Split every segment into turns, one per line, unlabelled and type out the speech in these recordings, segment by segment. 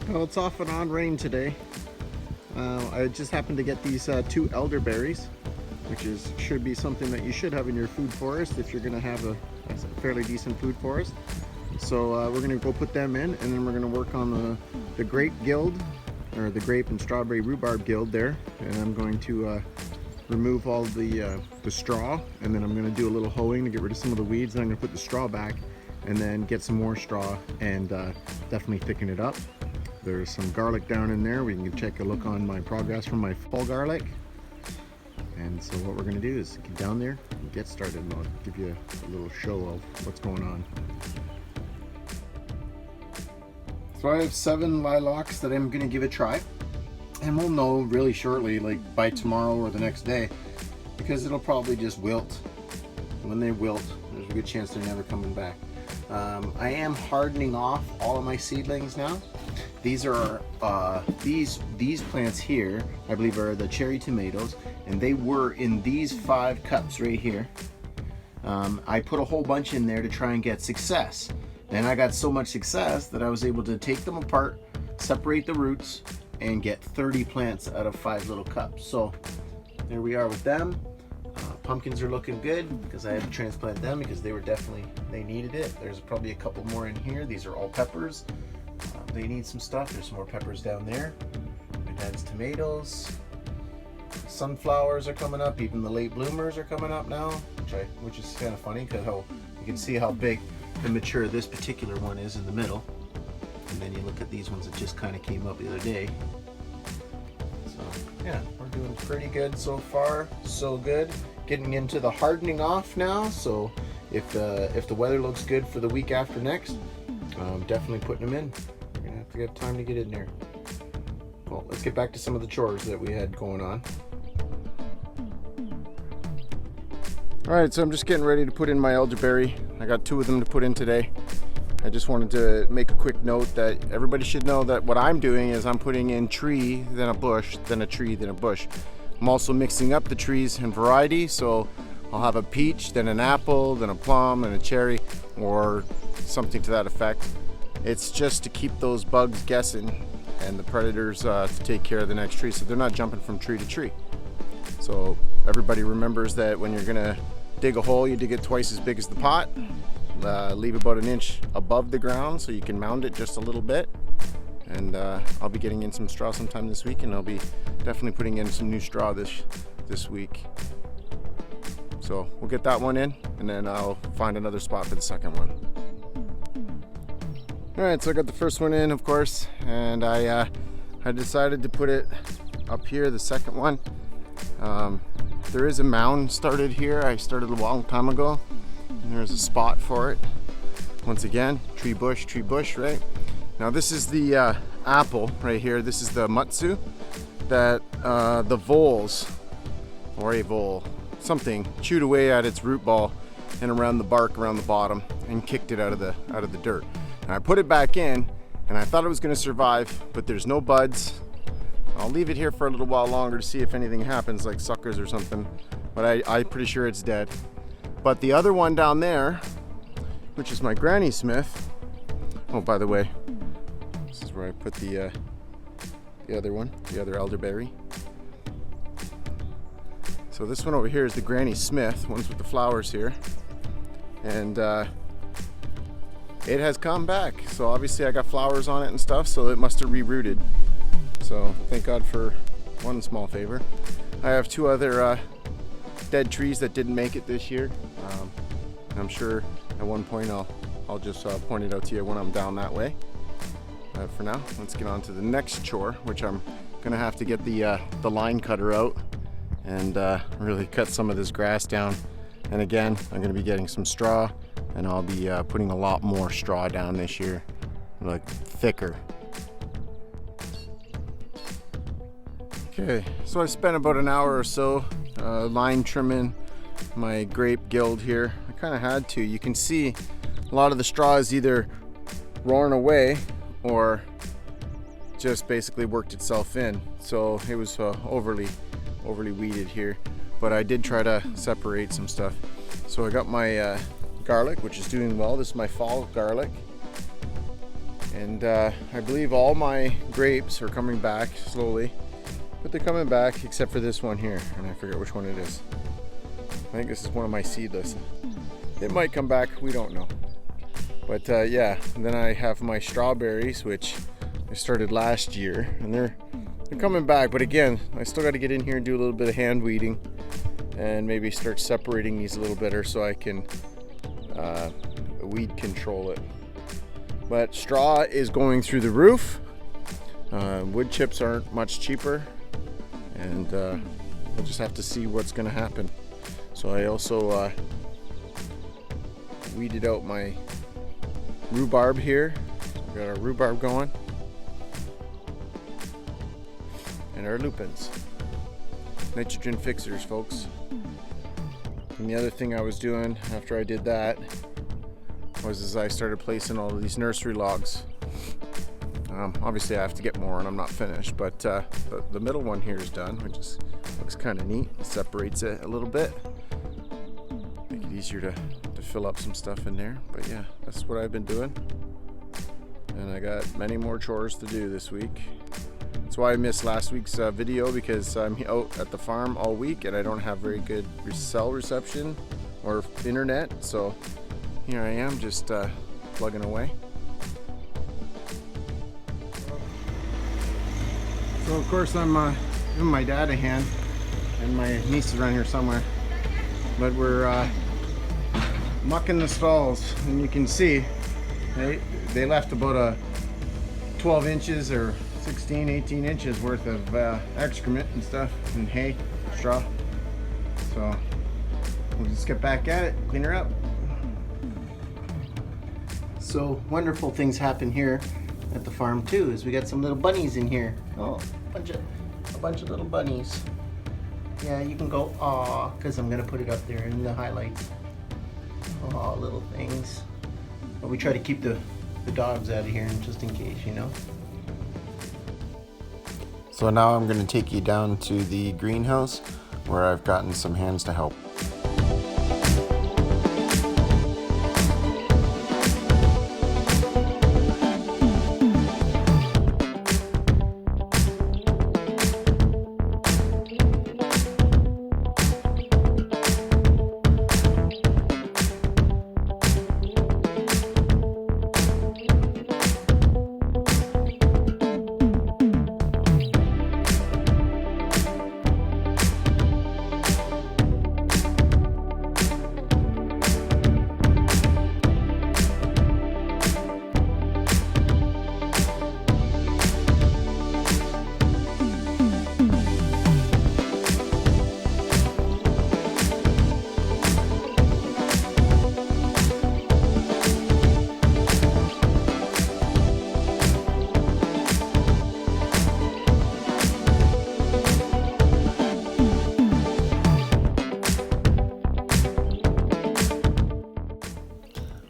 Well, it's off and on rain today. I just happened to get these two elderberries, which should be something that you should have in your food forest if you're going to have a fairly decent food forest. So we're going to go put them in, and then we're going to work on the grape guild, or the grape and strawberry rhubarb guild there. And I'm going to remove all the straw, and then I'm going to do a little hoeing to get rid of some of the weeds. Then I'm going to put the straw back, and then get some more straw and definitely thicken it up. There's some garlic down in there. We can check a look on my progress from my fall garlic. And so what we're going to do is get down there and get started, and I'll give you a little show of what's going on. So I have 7 lilacs that I'm going to give a try, and we'll know really shortly, like by tomorrow or the next day, because it'll probably just wilt. When they wilt, there's a good chance they're never coming back. I am hardening off all of my seedlings now. These are these plants here, I believe, are the cherry tomatoes, and they were in these 5 cups right here. I put a whole bunch in there to try and get success, and I got so much success that I was able to take them apart, separate the roots, and get 30 plants out of 5 little cups. So there we are with them. Pumpkins are looking good because I had to transplant them because they needed it. There's probably a couple more in here. These are all peppers. They need some stuff. There's some more peppers down there. My dad's tomatoes. Sunflowers are coming up. Even the late bloomers are coming up now, which is kind of funny because you can see how big and mature this particular one is in the middle. And then you look at these ones that just kind of came up the other day. So yeah, we're doing pretty good so far. So good. Getting into the hardening off now. So if the weather looks good for the week after next, definitely putting them in. We're gonna have to get time to get in there. Well, let's get back to some of the chores that we had going on. All right, so I'm just getting ready to put in my elderberry. I got 2 of them to put in today. I just wanted to make a quick note that everybody should know that what I'm doing is I'm putting in tree, then a bush, then a tree, then a bush. I'm also mixing up the trees in variety, so I'll have a peach, then an apple, then a plum, and a cherry, or something to that effect. It's just to keep those bugs guessing and the predators to take care of the next tree, so they're not jumping from tree to tree. So everybody remembers that when you're gonna dig a hole, you dig it twice as big as the pot. Leave about an inch above the ground so you can mound it just a little bit. And I'll be getting in some straw sometime this week, and I'll be definitely putting in some new straw this week. So we'll get that one in, and then I'll find another spot for the second one. All right, so I got the first one in, of course, and I decided to put it up here, the second one. There is a mound started here. I started a long time ago, and there's a spot for it. Once again, tree bush, right? Now this is the apple right here. This is the mutsu that the voles, or a vole, something, chewed away at its root ball and around the bark around the bottom and kicked it out of the dirt. And I put it back in, and I thought it was going to survive, but there's no buds. I'll leave it here for a little while longer to see if anything happens, like suckers or something, but I'm pretty sure it's dead. But the other one down there, which is my Granny Smith, oh, by the way, this is where I put the other one, the other elderberry. So this one over here is the Granny Smith, ones with the flowers here, and it has come back. So obviously I got flowers on it and stuff, so it must have rerooted. So thank God for one small favor. I have 2 other dead trees that didn't make it this year. I'm sure at one point I'll just point it out to you when I'm down that way. But for now, let's get on to the next chore, which I'm gonna have to get the line cutter out and really cut some of this grass down. And again, I'm gonna be getting some straw, and I'll be putting a lot more straw down this year, like thicker. Okay, so I spent about an hour or so line trimming my grape guild here. I kind of had to. You can see a lot of the straw is either roaring away or just basically worked itself in. So it was overly weeded here, but I did try to separate some stuff. So I got my garlic, which is doing well. This is my fall garlic, And I believe all my grapes are coming back slowly, but they're coming back except for this one here, and I forget which one it is. I think this is one of my seedless. It might come back, we don't know. But yeah, and then I have my strawberries, which I started last year, and they're coming back. But again, I still got to get in here and do a little bit of hand weeding and maybe start separating these a little better so I can weed control it. But straw is going through the roof. Wood chips aren't much cheaper, and we'll just have to see what's going to happen. So I also weeded out my rhubarb here. We got our rhubarb going, and our lupins, nitrogen fixers, folks. And the other thing I was doing after I did that was I started placing all of these nursery logs. Obviously I have to get more and I'm not finished, but the middle one here is done, which looks kind of neat. It separates it a little bit, make it easier to fill up some stuff in there. But yeah, that's what I've been doing, and I got many more chores to do this week. That's why I missed last week's video, because I'm out at the farm all week and I don't have very good cell reception or internet, so here I am just plugging away. So of course I'm giving my dad a hand, and my niece is around here somewhere, but we're mucking the stalls, and you can see they left about a 12 inches or 16, 18 inches worth of excrement and stuff, and hay, straw. So we'll just get back at it, clean her up. So wonderful things happen here at the farm too, is we got some little bunnies in here. Oh, a bunch of little bunnies. Yeah, you can go aw, because I'm gonna put it up there in the highlights. Aw, little things. But we try to keep the dogs out of here, just in case, you know. So now I'm gonna take you down to the greenhouse where I've gotten some hands to help.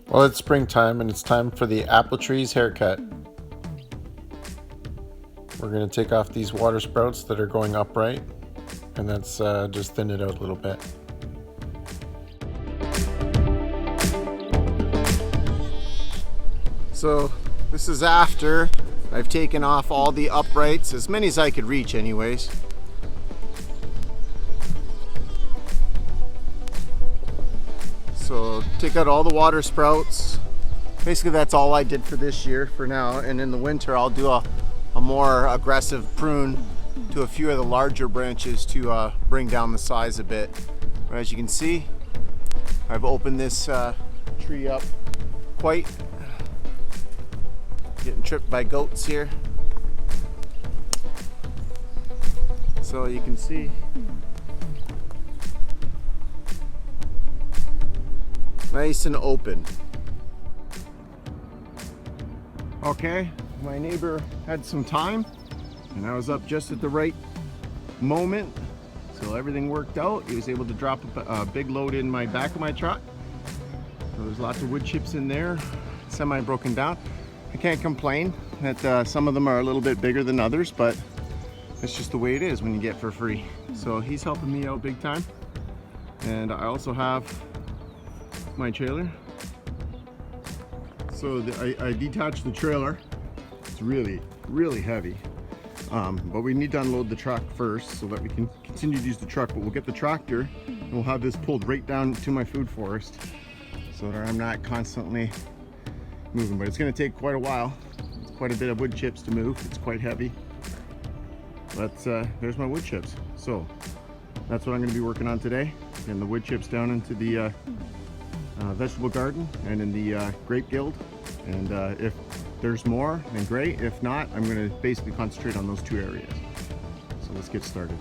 Well, it's springtime and it's time for the apple tree's haircut. We're going to take off these water sprouts that are going upright, and that's just thin it out a little bit. So this is after I've taken off all the uprights, as many as I could reach anyways. So take out all the water sprouts. Basically that's all I did for this year for now, and in the winter I'll do a more aggressive prune to a few of the larger branches to bring down the size a bit. But as you can see, I've opened this tree up quite. Getting tripped by goats here. So you can see nice and open. Okay, my neighbor had some time and I was up just at the right moment, so everything worked out. He was able to drop a big load in my back of my truck. So there's lots of wood chips in there, semi broken down. I can't complain that some of them are a little bit bigger than others, but that's just the way it is when you get for free. So he's helping me out big time. And I also have my trailer. So I detached the trailer It's really, really heavy. But we need to unload the truck first so that we can continue to use the truck. But we'll get the tractor and we'll have this pulled right down to my food forest so that I'm not constantly moving. But it's going to take quite a while. It's quite a bit of wood chips to move. It's quite heavy. But there's my wood chips. So that's what I'm going to be working on today. Getting the wood chips down into the vegetable garden and in the grape guild. And if there's more, then great. If not, I'm going to basically concentrate on those two areas. So let's get started.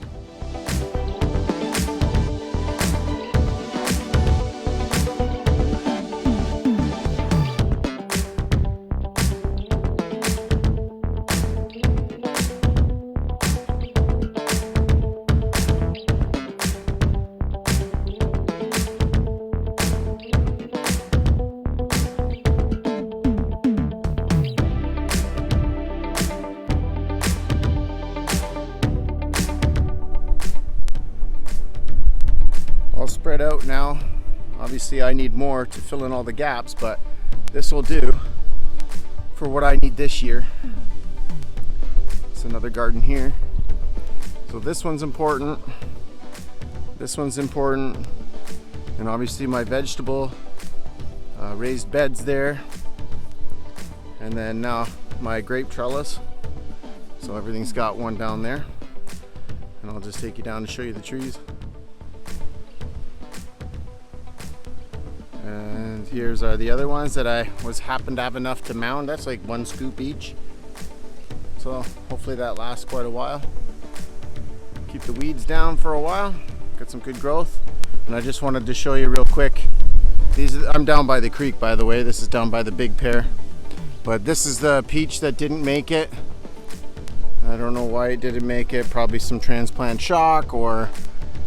All spread out now. Obviously I need more to fill in all the gaps, but this will do for what I need this year. It's another garden here. So this one's important. This one's important. And obviously my vegetable raised beds there. And then now my grape trellis. So everything's got one down there. And I'll just take you down to show you the trees. And here's are the other ones that I happened to have enough to mound. That's like 1 scoop each. So hopefully that lasts quite a while. Keep the weeds down for a while. Get some good growth. And I just wanted to show you real quick. I'm down by the creek, by the way. This is down by the big pear. But this is the peach that didn't make it. I don't know why it didn't make it. Probably some transplant shock or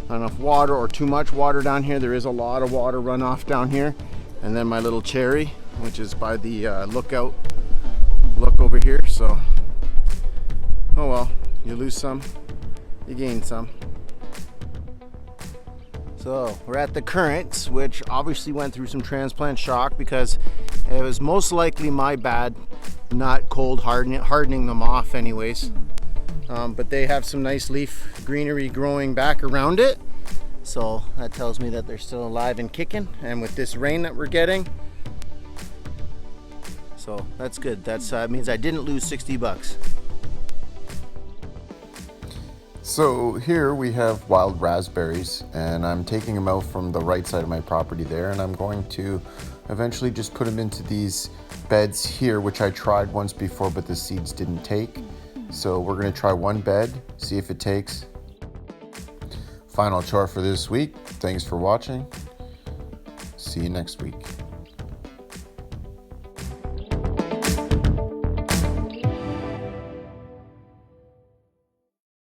not enough water or too much water down here. There is a lot of water runoff down here. And then my little cherry, which is by the look over here. So, oh well, you lose some, you gain some. So we're at the currants, which obviously went through some transplant shock because it was most likely my bad, not cold hardening them off anyways. But they have some nice leaf greenery growing back around it. So that tells me that they're still alive and kicking. And with this rain that we're getting, so that's good. That means I didn't lose 60 bucks.
So here we have wild raspberries, and I'm taking them out from the right side of my property there, and I'm going to eventually just put them into these beds here, which I tried once before, but the seeds didn't take. So we're going to try one bed, see if it takes. Final chore for this week. Thanks for watching. See you next week.